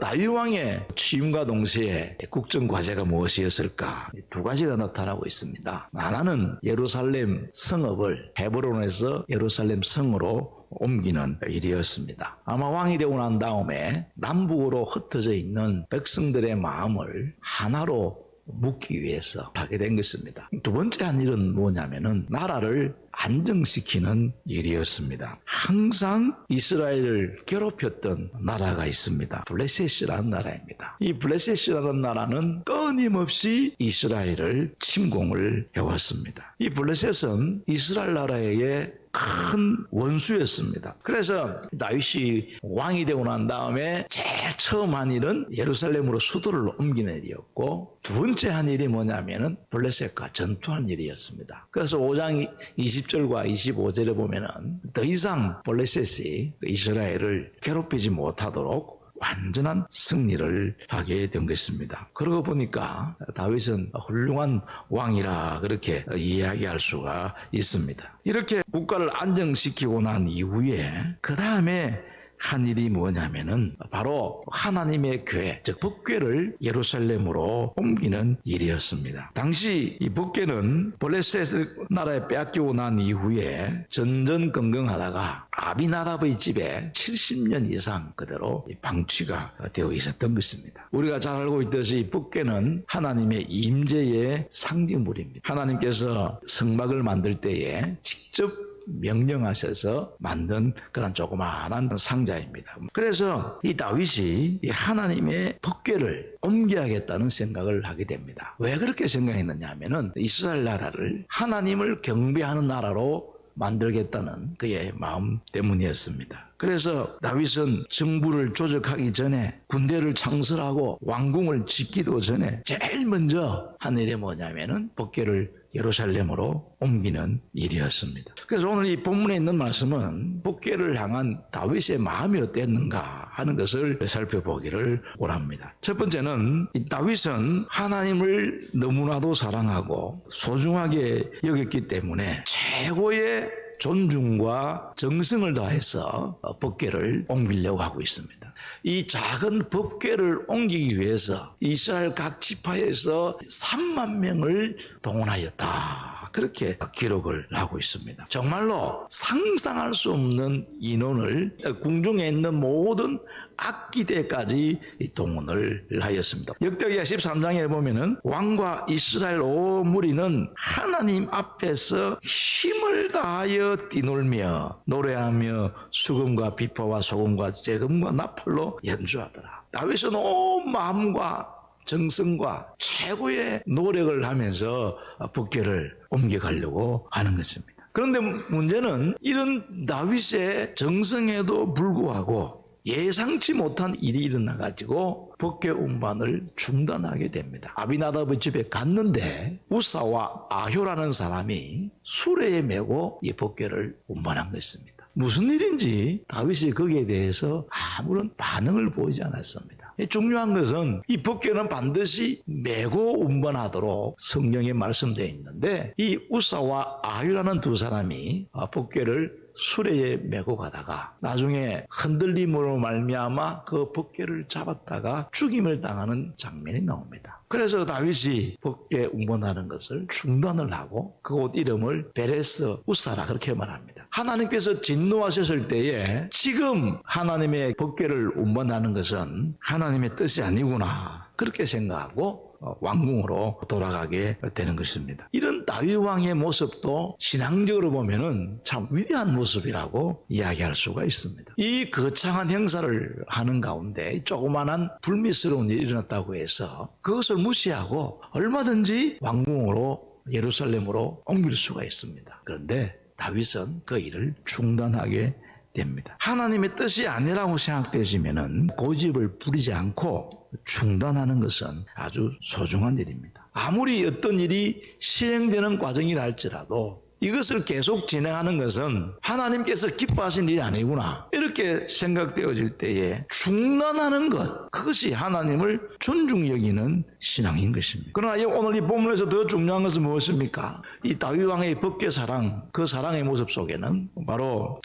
다윗 왕의 취임과 동시에 국정 과제가 무엇이었을까? 두 가지가 나타나고 있습니다. 하나는 예루살렘 성읍을 헤브론에서 예루살렘 성으로 옮기는 일이었습니다. 아마 왕이 되고 난 다음에 남북으로 흩어져 있는 백성들의 마음을 하나로 묶기 위해서 하게 된 것입니다. 두 번째 한 일은 뭐냐면은 나라를 안정시키는 일이었습니다. 항상 이스라엘을 괴롭혔던 나라가 있습니다. 블레셋이라는 나라입니다. 이 블레셋이라는 나라는 끊임없이 이스라엘을 침공을 해왔습니다. 이 블레셋은 이스라엘 나라에게 큰 원수였습니다. 그래서 다윗이 왕이 되고 난 다음에 제일 처음 한 일은 예루살렘으로 수도를 옮기는 일이었고, 두 번째 한 일이 뭐냐면은 블레셋과 전투한 일이었습니다. 그래서 5장 20절과 25절에 보면은 더 이상 블레셋이 이스라엘을 괴롭히지 못하도록 완전한 승리를 하게 된 것입니다. 그러고 보니까 다윗은 훌륭한 왕이라 그렇게 이야기할 수가 있습니다. 이렇게 국가를 안정시키고 난 이후에 그 다음에 한 일이 뭐냐면은 바로 하나님의 궤, 즉 법궤를 예루살렘으로 옮기는 일이었습니다. 당시 이 법궤는 블레셋 나라에 빼앗기고 난 이후에 전전긍긍하다가 아비나답의 집에 70년 이상 그대로 방치가 되어 있었던 것입니다. 우리가 잘 알고 있듯이 법궤는 하나님의 임재의 상징물입니다. 하나님께서 성막을 만들 때에 직접 명령하셔서 만든 그런 조그마한 상자입니다. 그래서 이 다윗이 이 하나님의 법궤를 옮겨야겠다는 생각을 하게 됩니다. 왜 그렇게 생각했느냐 하면은 이스라엘 나라를 하나님을 경배하는 나라로 만들겠다는 그의 마음 때문이었습니다. 그래서 다윗은 정부를 조직하기 전에, 군대를 창설하고 왕궁을 짓기도 전에 제일 먼저 한 일이 뭐냐면은 법궤를 예루살렘으로 옮기는 일이었습니다. 그래서 오늘 이 본문에 있는 말씀은 법궤를 향한 다윗의 마음이 어땠는가 하는 것을 살펴보기를 원합니다. 첫 번째는 이 다윗은 하나님을 너무나도 사랑하고 소중하게 여겼기 때문에 최고의 존중과 정성을 다해서 법궤를 옮기려고 하고 있습니다. 이 작은 법궤를 옮기기 위해서 이스라엘 각 지파에서 3만 명을 동원하였다. 그렇게 기록을 하고 있습니다. 정말로 상상할 수 없는 인원을 궁중에 있는 모든 악기대까지 동원을 하였습니다. 역대기야 13장에 보면은 왕과 이스라엘 온 무리는 하나님 앞에서 힘을 다하여 뛰놀며 노래하며 수금과 비파와 소금과 재금과 나팔로 연주하더라. 다윗은 온 마음과 정성과 최고의 노력을 하면서 법궤를 옮겨가려고 하는 것입니다. 그런데 문제는 이런 다윗의 정성에도 불구하고 예상치 못한 일이 일어나가지고 법궤 운반을 중단하게 됩니다. 아비나답의 집에 갔는데 우사와 아효라는 사람이 수레에 메고 이 법궤를 운반한 것입니다. 무슨 일인지 다윗이 거기에 대해서 아무런 반응을 보이지 않았습니다. 중요한 것은 이 법궤는 반드시 메고 운반하도록 성경에 말씀되어 있는데, 이 우사와 아유라는 두 사람이 법궤를 수레에 메고 가다가 나중에 흔들림으로 말미암아 그 법궤를 잡았다가 죽임을 당하는 장면이 나옵니다. 그래서 다윗이 법궤 운반하는 것을 중단을 하고 그곳 이름을 베레스 우사라 그렇게 말합니다. 하나님께서 진노하셨을 때에 지금 하나님의 법궤를 운반하는 것은 하나님의 뜻이 아니구나 그렇게 생각하고 왕궁으로 돌아가게 되는 것입니다. 이런 다윗 왕의 모습도 신앙적으로 보면은 참 위대한 모습이라고 이야기할 수가 있습니다. 이 거창한 행사를 하는 가운데 조그마한 불미스러운 일이 일어났다고 해서 그것을 무시하고 얼마든지 왕궁으로 예루살렘으로 옮길 수가 있습니다. 그런데 다윗은 그 일을 중단하게 됩니다. 하나님의 뜻이 아니라고 생각되시면은 고집을 부리지 않고 중단하는 것은 아주 소중한 일입니다. 아무리 어떤 일이 시행되는 과정이라 할지라도 이것을 계속 진행하는 것은 하나님께서 기뻐하신 일이 아니구나 이렇게 생각되어질 때에 중단하는 것, 그것이 하나님을 존중히 여기는 신앙인 것입니다. 그러나 오늘 이 본문에서 더 중요한 것은 무엇입니까? 이 다윗 왕의 법궤 사랑, 그 사랑의 모습 속에는 바로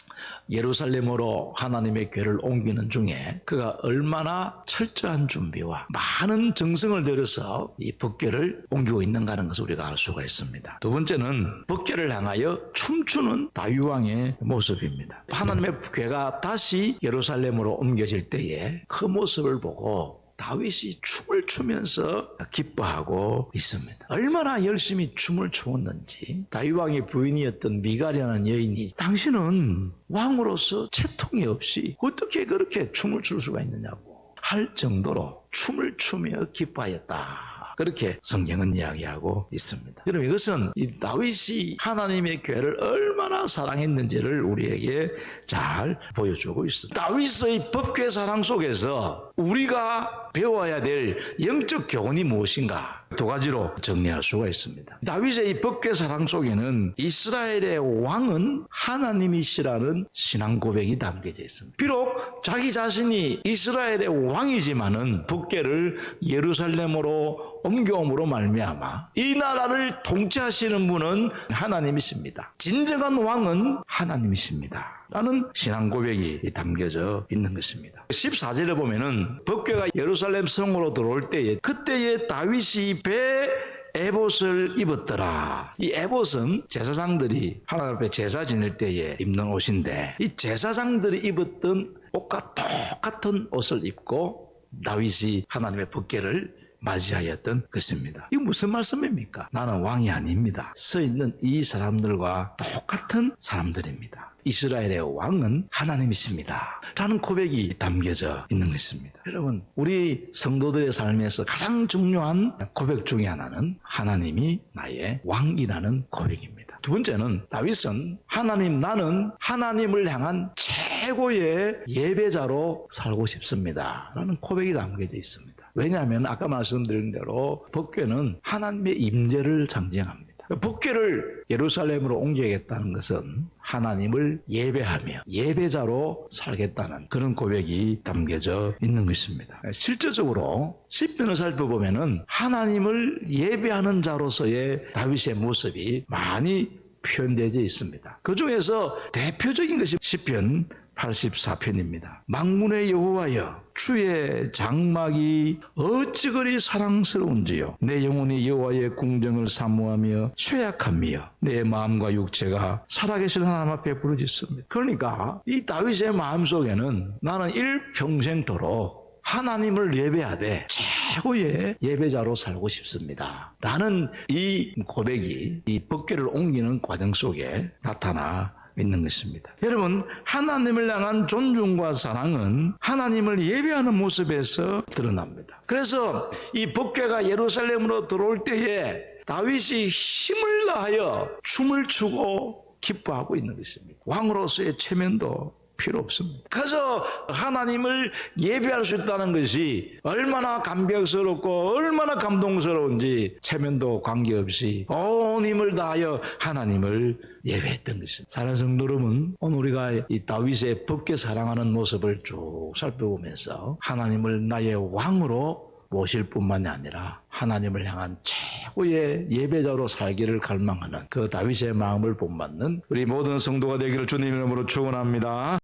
예루살렘으로 하나님의 궤를 옮기는 중에 그가 얼마나 철저한 준비와 많은 정성을 들여서 이 법궤를 옮기고 있는가 하는 것을 우리가 알 수가 있습니다. 두 번째는 법궤를 향하여 춤추는 다윗 왕의 모습입니다. 하나님의 궤가 다시 예루살렘으로 옮겨질 때에 그 모습을 보고 다윗이 춤을 추면서 기뻐하고 있습니다. 얼마나 열심히 춤을 추었는지 다윗 왕의 부인이었던 미갈이라는 여인이 당신은 왕으로서 채통이 없이 어떻게 그렇게 춤을 출 수가 있느냐고 할 정도로 춤을 추며 기뻐하였다. 그렇게 성경은 이야기하고 있습니다. 여러분 이것은 이 다윗이 하나님의 궤를 얼마나 사랑했는지를 우리에게 잘 보여주고 있습니다. 다윗의 법궤 사랑 속에서 우리가 배워야 될 영적 교훈이 무엇인가 두 가지로 정리할 수가 있습니다. 다윗의 이 법궤 사랑 속에는 이스라엘의 왕은 하나님이시라는 신앙 고백이 담겨져 있습니다. 비록 자기 자신이 이스라엘의 왕이지만은 법궤를 예루살렘으로 옮겨옴으로 말미암아 이 나라를 통치하시는 분은 하나님이십니다. 진정한 왕은 하나님이십니다. 라는 신앙 고백이 담겨져 있는 것입니다. 14절에 보면은 법궤가 예루살렘 성으로 들어올 때에 그때에 다윗이 배 에봇을 입었더라. 이 에봇은 제사장들이 하나님 앞에 제사 지낼 때에 입는 옷인데 이 제사장들이 입었던 옷과 똑같은 옷을 입고 다윗이 하나님의 법궤를 맞이하였던 것입니다. 이거 무슨 말씀입니까? 나는 왕이 아닙니다. 서 있는 이 사람들과 똑같은 사람들입니다. 이스라엘의 왕은 하나님이십니다. 라는 고백이 담겨져 있는 것입니다. 여러분, 우리 성도들의 삶에서 가장 중요한 고백 중에 하나는 하나님이 나의 왕이라는 고백입니다. 두 번째는 다윗은 하나님, 나는 하나님을 향한 최고의 예배자로 살고 싶습니다. 라는 고백이 담겨져 있습니다. 왜냐하면 아까 말씀드린 대로 법궤는 하나님의 임재를 상징합니다. 법궤를 예루살렘으로 옮겨야겠다는 것은 하나님을 예배하며 예배자로 살겠다는 그런 고백이 담겨져 있는 것입니다. 실제적으로 시편을 살펴보면은 하나님을 예배하는 자로서의 다윗의 모습이 많이 표현되어 있습니다. 그 중에서 대표적인 것이 시편 84편입니다. 만군의 여호와여 주의 장막이 어찌 그리 사랑스러운지요. 내 영혼이 여호와의 궁정을 사모하며 쇠약하며 내 마음과 육체가 살아계신 하나님 앞에 부르짖습니다. 그러니까 이 다윗의 마음속에는 나는 일평생토록 하나님을 예배하되 최고의 예배자로 살고 싶습니다. 라는 이 고백이 이 법궤를 옮기는 과정 속에 나타나 있는 것입니다. 여러분, 하나님을 향한 존중과 사랑은 하나님을 예배하는 모습에서 드러납니다. 그래서 이 법궤가 예루살렘으로 들어올 때에 다윗이 힘을 다하여 춤을 추고 기뻐하고 있는 것입니다. 왕으로서의 체면도 필요 없습니다. 그래서 하나님을 예배할 수 있다는 것이 얼마나 감격스럽고 얼마나 감동스러운지 체면도 관계없이 온 힘을 다하여 하나님을 예배했던 것입니다. 사랑하는 성도 여러분, 오늘 우리가 이 다윗의 법궤 사랑하는 모습을 쭉 살펴보면서 하나님을 나의 왕으로 모실 뿐만이 아니라 하나님을 향한 최고의 예배자로 살기를 갈망하는 그 다윗의 마음을 본받는 우리 모든 성도가 되기를 주님 이름으로 축원합니다.